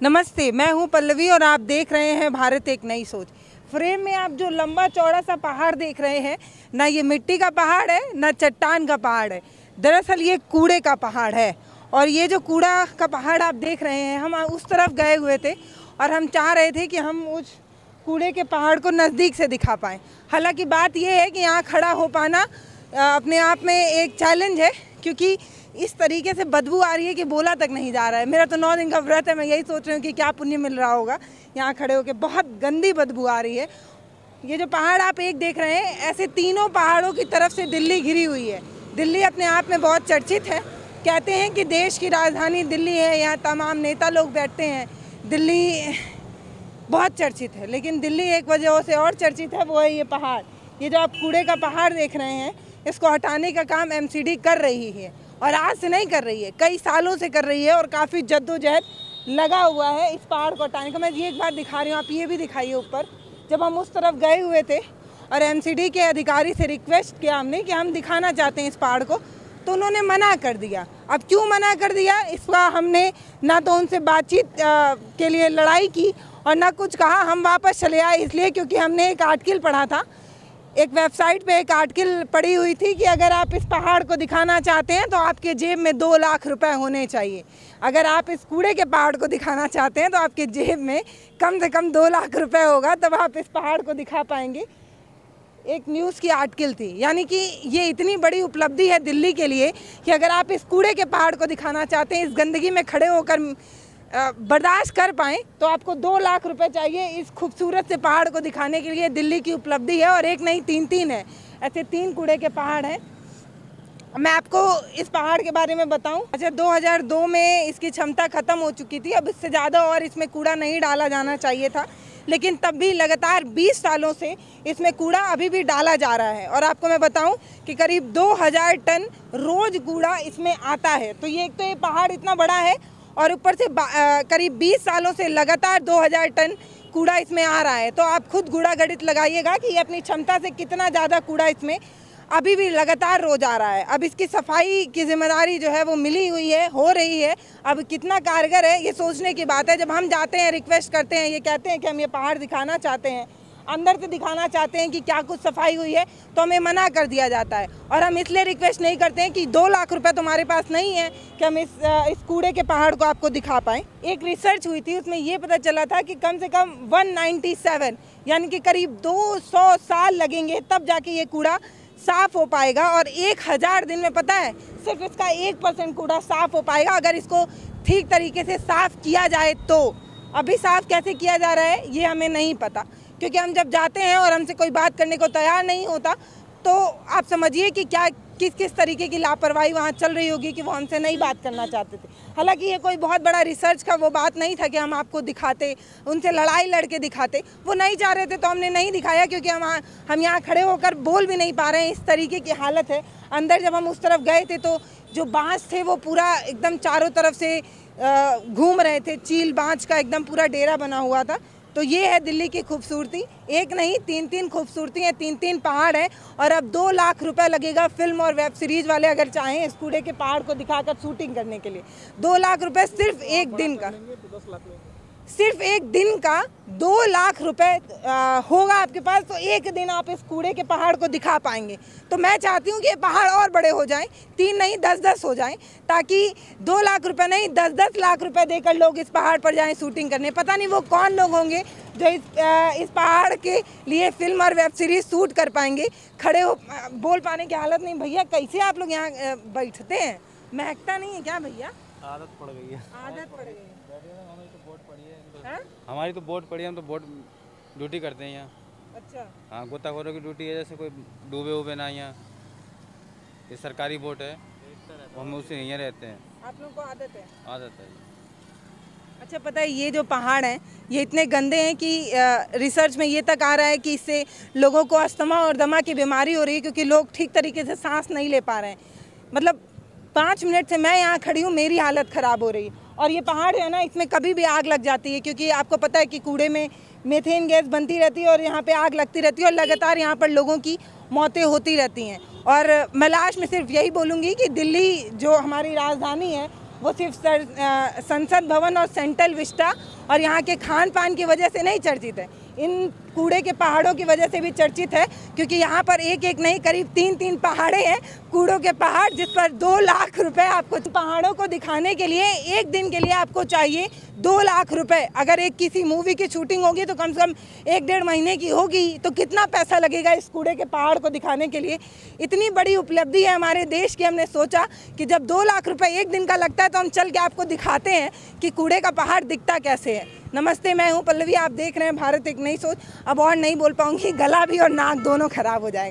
नमस्ते, मैं हूं पल्लवी और आप देख रहे हैं भारत एक नई सोच। फ्रेम में आप जो लंबा चौड़ा सा पहाड़ देख रहे हैं, ना ये मिट्टी का पहाड़ है ना चट्टान का पहाड़ है। दरअसल ये कूड़े का पहाड़ है। और ये जो कूड़ा का पहाड़ आप देख रहे हैं, हम उस तरफ गए हुए थे और हम चाह रहे थे कि हम उस कूड़े के पहाड़ को नज़दीक से दिखा पाएँ। हालांकि बात यह है कि यहाँ खड़ा हो पाना अपने आप में एक चैलेंज है, क्योंकि इस तरीके से बदबू आ रही है कि बोला तक नहीं जा रहा है। मेरा तो 9 दिन का व्रत है, मैं यही सोच रही हूँ कि क्या पुण्य मिल रहा होगा यहाँ खड़े होकर। बहुत गंदी बदबू आ रही है। ये जो पहाड़ आप एक देख रहे हैं, ऐसे तीनों पहाड़ों की तरफ से दिल्ली घिरी हुई है। दिल्ली अपने आप में बहुत चर्चित है। कहते हैं कि देश की राजधानी दिल्ली है, यहाँ तमाम नेता लोग बैठते हैं। दिल्ली बहुत चर्चित है, लेकिन दिल्ली एक वजह से और चर्चित है, वो है ये पहाड़। ये जो आप कूड़े का पहाड़ देख रहे हैं, इसको हटाने का काम एमसीडी कर रही है। और आज से नहीं कर रही है, कई सालों से कर रही है और काफ़ी जद्दोजहद लगा हुआ है इस पहाड़ को हटाने का। मैं ये एक बात दिखा रही हूँ, आप ये भी दिखाइए ऊपर। जब हम उस तरफ गए हुए थे और एमसीडी के अधिकारी से रिक्वेस्ट किया हमने कि हम दिखाना चाहते हैं इस पहाड़ को, तो उन्होंने मना कर दिया। अब क्यों मना कर दिया, इसका हमने ना तो उनसे बातचीत के लिए लड़ाई की और ना कुछ कहा। हम वापस चले आए इसलिए क्योंकि हमने एक आर्टिकल पढ़ा था, एक वेबसाइट पे एक आर्टिकल पड़ी हुई थी कि अगर आप इस पहाड़ को दिखाना चाहते हैं तो आपके जेब में 2 लाख रुपए होने चाहिए। अगर आप इस कूड़े के पहाड़ को दिखाना चाहते हैं तो आपके जेब में कम से कम 2 लाख रुपए होगा, तब आप इस पहाड़ को दिखा पाएंगे। एक न्यूज़ की आर्टिकल थी। यानी कि ये इतनी बड़ी उपलब्धि है दिल्ली के लिए कि अगर आप इस कूड़े के पहाड़ को दिखाना चाहते हैं, इस गंदगी में खड़े होकर बर्दाश्त कर पाएँ, तो आपको 2 लाख रुपए चाहिए। इस खूबसूरत से पहाड़ को दिखाने के लिए दिल्ली की उपलब्धि है। और एक नहीं, 3 है, ऐसे 3 कूड़े के पहाड़ हैं। मैं आपको इस पहाड़ के बारे में बताऊं। अच्छा, 2002 में इसकी क्षमता ख़त्म हो चुकी थी। अब इससे ज़्यादा और इसमें कूड़ा नहीं डाला जाना चाहिए था, लेकिन तब भी लगातार 20 सालों से इसमें कूड़ा अभी भी डाला जा रहा है। और आपको मैं बताऊं कि करीब 2000 टन रोज़ कूड़ा इसमें आता है। तो ये एक तो ये पहाड़ इतना बड़ा है और ऊपर से करीब 20 सालों से लगातार 2000 टन कूड़ा इसमें आ रहा है। तो आप खुद कूड़ा गणित लगाइएगा कि ये अपनी क्षमता से कितना ज़्यादा कूड़ा इसमें अभी भी लगातार रोज आ रहा है। अब इसकी सफाई की जिम्मेदारी जो है वो मिली हुई है, हो रही है। अब कितना कारगर है ये सोचने की बात है। जब हम जाते हैं, रिक्वेस्ट करते हैं, ये कहते हैं कि हम ये पहाड़ दिखाना चाहते हैं, अंदर से दिखाना चाहते हैं कि क्या कुछ सफाई हुई है, तो हमें मना कर दिया जाता है। और हम इसलिए रिक्वेस्ट नहीं करते हैं कि 2 लाख रुपए तुम्हारे पास नहीं है कि हम इस कूड़े के पहाड़ को आपको दिखा पाएँ। एक रिसर्च हुई थी, उसमें ये पता चला था कि कम से कम 197 यानी कि करीब 200 साल लगेंगे तब जाके ये कूड़ा साफ़ हो पाएगा। और 1000 दिन में, पता है, सिर्फ इसका 1% कूड़ा साफ़ हो पाएगा अगर इसको ठीक तरीके से साफ़ किया जाए। तो अभी साफ़ कैसे किया जा रहा है ये हमें नहीं पता, क्योंकि हम जब जाते हैं और हमसे कोई बात करने को तैयार नहीं होता, तो आप समझिए कि क्या किस तरीके की लापरवाही वहाँ चल रही होगी कि वो हमसे नहीं बात करना चाहते थे। हालांकि ये कोई बहुत बड़ा रिसर्च का वो बात नहीं था कि हम आपको दिखाते, उनसे लड़ाई लड़के दिखाते। वो नहीं चाह रहे थे तो हमने नहीं दिखाया, क्योंकि हम यहाँ खड़े होकर बोल भी नहीं पा रहे हैं, इस तरीके की हालत है। अंदर जब हम उस तरफ गए थे तो जो बाँस थे वो पूरा एकदम चारों तरफ से घूम रहे थे। चील बाँस का एकदम पूरा डेरा बना हुआ था। तो ये है दिल्ली की खूबसूरती। एक नहीं, 3 खूबसूरती हैं, 3 पहाड़ हैं। और अब 2 लाख रुपए लगेगा फिल्म और वेब सीरीज़ वाले अगर चाहें इस कूड़े के पहाड़ को दिखाकर शूटिंग करने के लिए। 2 लाख रुपए सिर्फ एक दिन का, सिर्फ एक दिन का 2 लाख रुपए होगा आपके पास, तो एक दिन आप इस कूड़े के पहाड़ को दिखा पाएंगे। तो मैं चाहती हूँ कि ये पहाड़ और बड़े हो जाएं, 3 नहीं 10-10 हो जाएं, ताकि 2 लाख रुपए नहीं 10-10 लाख रुपए देकर लोग इस पहाड़ पर जाएं शूटिंग करने। पता नहीं वो कौन लोग होंगे जो इस पहाड़ के लिए फिल्म और वेब सीरीज शूट कर पाएंगे। खड़े हो बोल पाने की हालत नहीं। भैया, कैसे आप लोग यहाँ बैठते हैं? महकता नहीं है क्या भैया? आदत पड़ गई है। आदत पड़ गई है। हमारी तो बोट पड़ी है, हम तो बोट ड्यूटी करते हैं यहाँ। अच्छा। हाँ, गोताखोरों की ड्यूटी है, जैसे कोई डूबे उबे ना यहाँ। ये सरकारी बोट है, हम उससे यहीं रहते हैं। आप लोग को आदत है? आदत है। अच्छा, पता है ये जो पहाड़ हैं ये इतने गंदे हैं कि रिसर्च में ये तक आ रहा है कि इससे लोगों को अस्थमा और दमा की बीमारी हो रही है, क्योंकि लोग ठीक तरीके से सांस नहीं ले पा रहे हैं। मतलब 5 मिनट से मैं यहाँ खड़ी हूँ, मेरी हालत ख़राब हो रही है। और ये पहाड़ है ना, इसमें कभी भी आग लग जाती है, क्योंकि आपको पता है कि कूड़े में मीथेन गैस बनती रहती है और यहाँ पे आग लगती रहती है और लगातार यहाँ पर लोगों की मौतें होती रहती हैं। और मैं लास्ट में सिर्फ यही बोलूँगी कि दिल्ली जो हमारी राजधानी है वो सिर्फ संसद भवन और सेंट्रल विस्टा और यहाँ के खान पान की वजह से नहीं चर्चित है, इन कूड़े के पहाड़ों की वजह से भी चर्चित है, क्योंकि यहाँ पर एक एक नहीं करीब 3-3 पहाड़े हैं, कूड़ों के पहाड़, जिस पर 2 लाख रुपए आपको पहाड़ों को दिखाने के लिए एक दिन के लिए आपको चाहिए 2 लाख रुपए। अगर एक किसी मूवी की शूटिंग होगी तो कम से कम 1-1.5 महीने की होगी, तो कितना पैसा लगेगा इस कूड़े के पहाड़ को दिखाने के लिए। इतनी बड़ी उपलब्धि है हमारे देश की, हमने सोचा कि जब 2 लाख रुपए एक दिन का लगता है तो हम चल के आपको दिखाते हैं कि कूड़े का पहाड़ दिखता कैसे है। नमस्ते, मैं हूं पल्लवी, आप देख रहे हैं भारत एक नई सोच। अब और नहीं बोल पाऊंगी, गला भी और नाक दोनों खराब हो जाएगा।